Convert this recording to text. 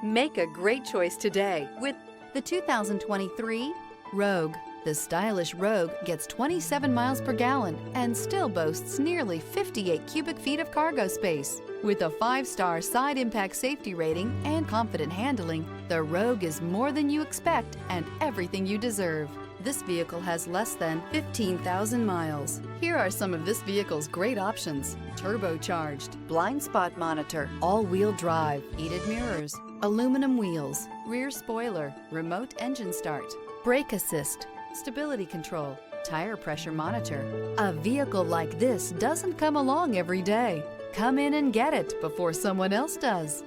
Make a great choice today with the 2023 Rogue. The stylish Rogue gets 27 miles per gallon and still boasts nearly 58 cubic feet of cargo space. With a 5-star side impact safety rating and confident handling, the Rogue is more than you expect and everything you deserve. This vehicle has less than 15,000 miles. Here are some of this vehicle's great options: turbocharged, blind spot monitor, all-wheel drive, heated mirrors, aluminum wheels, rear spoiler, remote engine start, brake assist, stability control, tire pressure monitor. A vehicle like this doesn't come along every day. Come in and get it before someone else does.